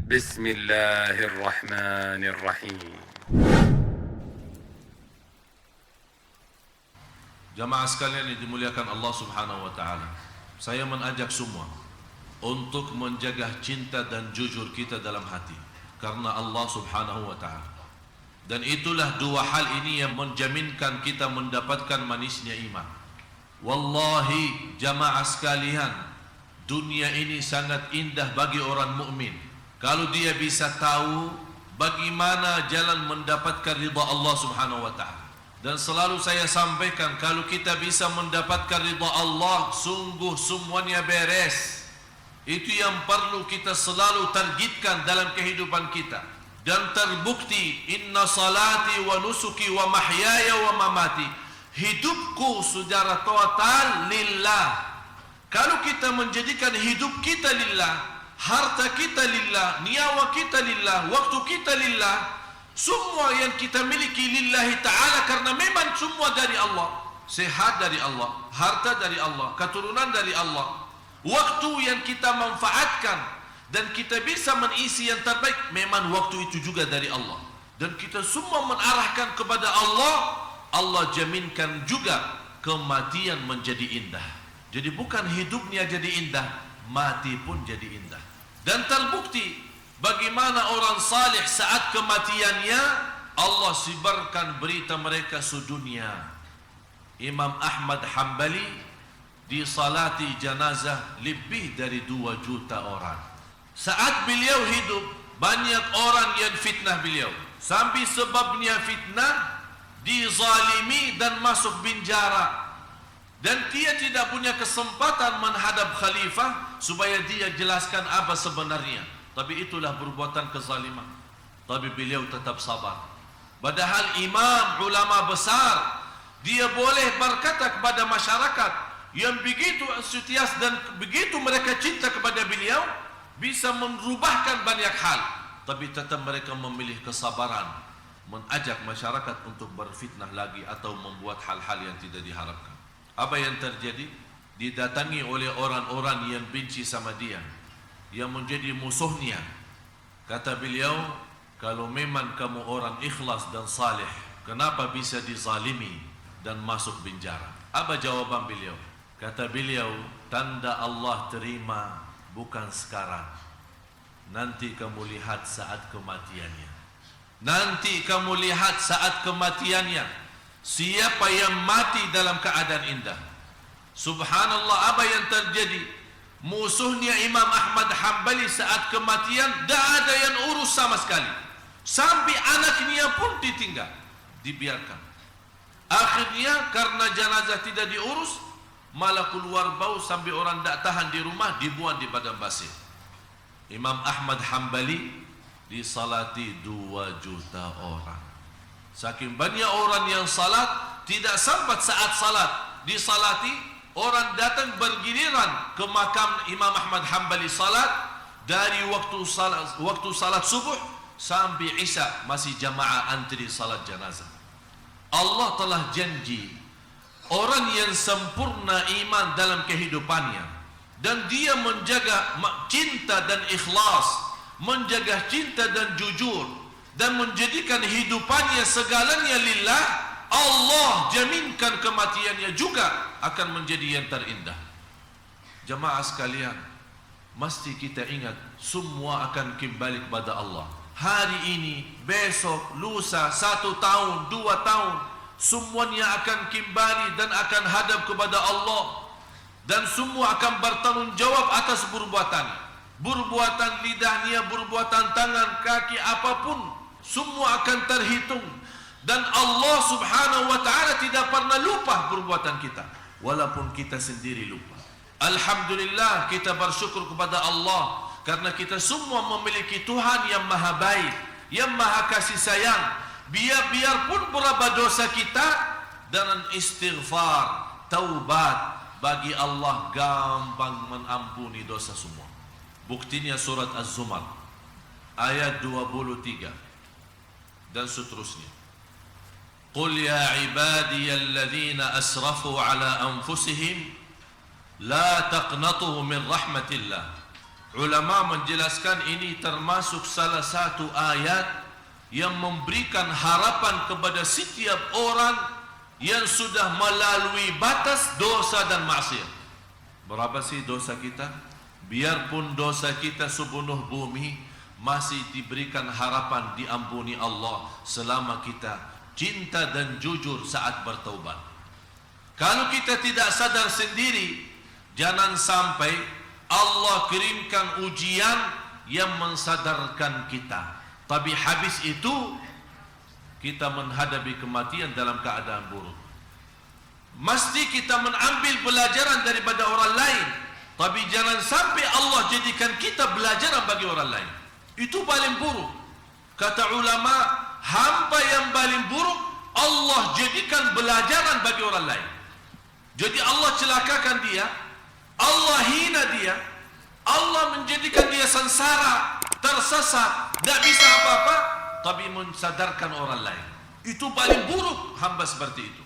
Bismillahirrahmanirrahim. Jamaah sekalian yang dimuliakan Allah Subhanahu wa taala, saya mengajak semua untuk menjaga cinta dan jujur kita dalam hati karena Allah Subhanahu wa taala. Dan itulah dua hal ini yang menjaminkan kita mendapatkan manisnya iman. Wallahi jamaah sekalian, dunia ini sangat indah bagi orang mukmin kalau dia bisa tahu bagaimana jalan mendapatkan ridha Allah Subhanahu wa taala. Dan selalu saya sampaikan, kalau kita bisa mendapatkan ridha Allah, sungguh semuanya beres. Itu yang perlu kita selalu targetkan dalam kehidupan kita. Dan terbukti, inna salati wa nusuki wa mahyaya wa mamati, hidupku saudara total lillah. Kalau kita menjadikan hidup kita lillah, harta kita lillah, nyawa kita lillah, waktu kita lillah, semua yang kita miliki lillahi ta'ala, karena memang semua dari Allah. Sehat dari Allah, harta dari Allah, keturunan dari Allah. Waktu yang kita manfaatkan dan kita bisa mengisi yang terbaik, memang waktu itu juga dari Allah. Dan kita semua mengarahkan kepada Allah, Allah jaminkan juga kematian menjadi indah. Jadi bukan hidupnya jadi indah, mati pun jadi indah. Dan terbukti bagaimana orang salih saat kematiannya, Allah sibarkan berita mereka sedunia. Imam Ahmad Hanbali disalati jenazah lebih dari 2 juta orang. Saat beliau hidup, banyak orang yang fitnah beliau. Sampai sebabnya fitnah, dizalimi dan masuk penjara. Dan dia tidak punya kesempatan menghadap khalifah supaya dia jelaskan apa sebenarnya. Tapi itulah perbuatan kezaliman. Tapi beliau tetap sabar. Padahal imam ulama besar, dia boleh berkata kepada masyarakat yang begitu antusias dan begitu mereka cinta kepada beliau, bisa merubahkan banyak hal. Tapi tetap mereka memilih kesabaran, mengajak masyarakat untuk berfitnah lagi atau membuat hal-hal yang tidak diharapkan. Apa yang terjadi? Didatangi oleh orang-orang yang benci sama dia, yang menjadi musuhnya. Kata beliau, kalau memang kamu orang ikhlas dan saleh, kenapa bisa dizalimi dan masuk penjara? Apa jawaban beliau? Kata beliau, tanda Allah terima bukan sekarang, nanti kamu lihat saat kematiannya. Nanti kamu lihat saat kematiannya, siapa yang mati dalam keadaan indah. Subhanallah, apa yang terjadi? Musuhnya Imam Ahmad Hanbali saat kematian, tidak ada yang urus sama sekali. Sampai anaknya pun ditinggal, dibiarkan. Akhirnya karena jenazah tidak diurus, malah keluar bau sampai orang tidak tahan di rumah, dibuang di padang pasir. Imam Ahmad Hanbali disalati 2 juta orang. Saking banyak orang yang salat, tidak sempat saat salat disalati, orang datang bergiliran ke makam Imam Ahmad Hanbali salat. Dari waktu salat subuh sampai isya masih jamaah antri salat jenazah. Allah telah janji orang yang sempurna iman dalam kehidupannya, dan dia menjaga cinta dan ikhlas, menjaga cinta dan jujur, dan menjadikan hidupannya segalanya lillah, Allah jaminkan kematiannya juga akan menjadi yang terindah. Jemaah sekalian, mesti kita ingat, semua akan kembali kepada Allah. Hari ini, besok, lusa, 1 tahun, 2 tahun, semuanya akan kembali dan akan hadap kepada Allah. Dan semua akan bertanggung jawab atas perbuatannya. Perbuatan lidahnya, perbuatan tangan, kaki, apapun, semua akan terhitung. Dan Allah Subhanahu wa ta'ala tidak pernah lupa perbuatan kita, walaupun kita sendiri lupa. Alhamdulillah, kita bersyukur kepada Allah karena kita semua memiliki Tuhan yang maha baik, yang maha kasih sayang. Biarpun berapa dosa kita, dengan istighfar, taubat, bagi Allah gampang mengampuni dosa semua. Buktinya surat Az-Zumar ayat 23 dan seterusnya. Qul ya ibadiyalladzina asrafu ala anfusihim la taqnatu min rahmatillah Ulama menjelaskan ini termasuk salah satu ayat yang memberikan harapan kepada setiap orang yang sudah melalui batas dosa dan maksiat. Berapa sih dosa kita? Biarpun dosa kita sebunuh bumi, masih diberikan harapan diampuni Allah selama kita cinta dan jujur saat bertaubat. Kalau kita tidak sadar sendiri, jangan sampai Allah kirimkan ujian yang mensadarkan kita. Tapi habis itu kita menghadapi kematian dalam keadaan buruk. Mesti kita mengambil pelajaran daripada orang lain, tapi jangan sampai Allah jadikan kita pelajaran bagi orang lain. Itu paling buruk. Kata ulama, hamba yang paling buruk Allah jadikan pelajaran bagi orang lain. Jadi Allah celakakan dia, Allah hina dia, Allah menjadikan dia sengsara, tersesat, tidak bisa apa-apa, tapi mensadarkan orang lain. Itu paling buruk hamba seperti itu.